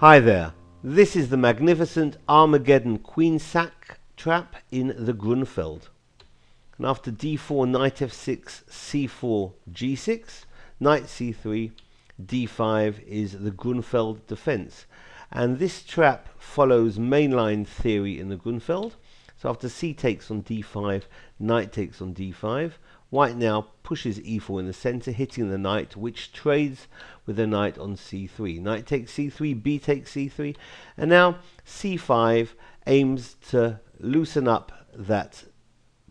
Hi there, this is the magnificent Armaggedon queen sack trap in the Gruenfeld. And after d4, knight f6, c4, g6, knight c3, d5 is the Gruenfeld defense. And this trap follows mainline theory in the Gruenfeld. So after c takes on d5, knight takes on d5. White now pushes e4 in the center, hitting the knight, which trades with the knight on c3. Knight takes c3, b takes c3, and now c5 aims to loosen up that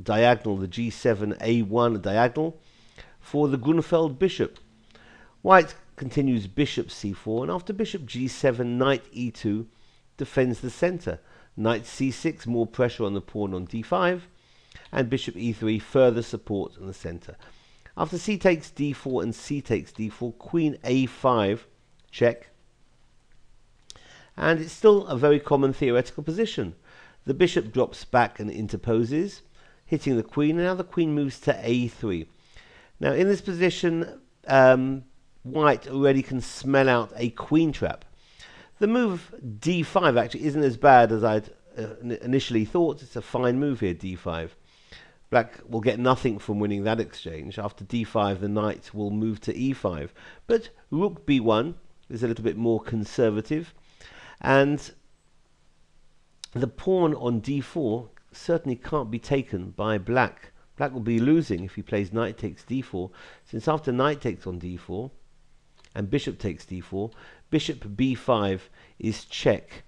diagonal, the g7, a1 diagonal, for the Gruenfeld bishop. White continues bishop c4, and after bishop g7, knight e2 defends the center. Knight c6, more pressure on the pawn on d5, and bishop e3, further support in the center. After c takes d4 and c takes d4, queen a5, check. And it's still a very common theoretical position. The bishop drops back and interposes, hitting the queen, and now the queen moves to a3. Now in this position, white already can smell out a queen trap. The move d5 actually isn't as bad as I'd initially thought. It's a fine move here, d5. Black will get nothing from winning that exchange. After d5, the knight will move to e5. But rook b1 is a little bit more conservative. And the pawn on d4 certainly can't be taken by black. Black will be losing if he plays knight takes d4, since after knight takes on d4 and bishop takes d4, bishop b5 is check.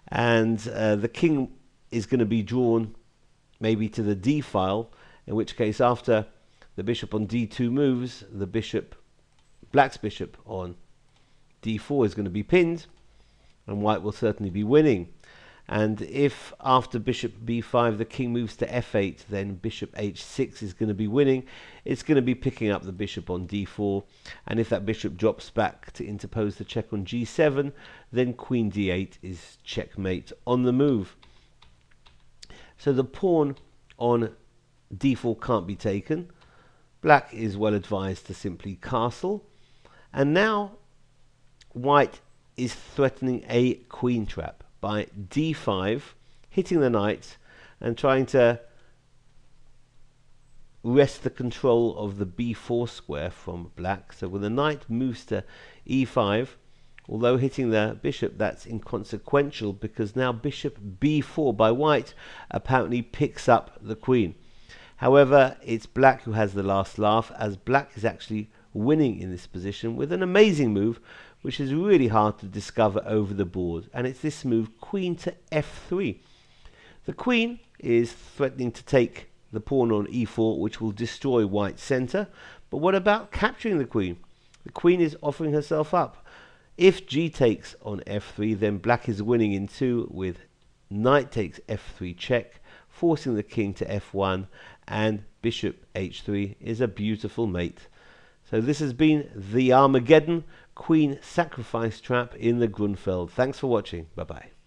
And the king is going to be drawn maybe to the d file, in which case after the bishop on d2 moves, the bishop, black's bishop on d4 is going to be pinned, and white will certainly be winning. And if after bishop b5 the king moves to f8, then bishop h6 is going to be winning. It's going to be picking up the bishop on d4, and if that bishop drops back to interpose the check on g7, then queen d8 is checkmate on the move. So the pawn on d4 can't be taken. Black is well advised to simply castle. And now white is threatening a queen trap by d5, hitting the knight and trying to wrest the control of the b4 square from black. So when the knight moves to e5, although hitting the bishop, that's inconsequential because now bishop b4 by white apparently picks up the queen. However, it's black who has the last laugh, as black is actually winning in this position with an amazing move, which is really hard to discover over the board. And it's this move, queen to f3. The queen is threatening to take the pawn on e4, which will destroy white's center. But what about capturing the queen? The queen is offering herself up. If g takes on f3, then black is winning in 2 with knight takes f3 check, forcing the king to f1, and bishop h3 is a beautiful mate. So this has been the Armaggedon queen sacrifice trap in the Gruenfeld. Thanks for watching. Bye-bye.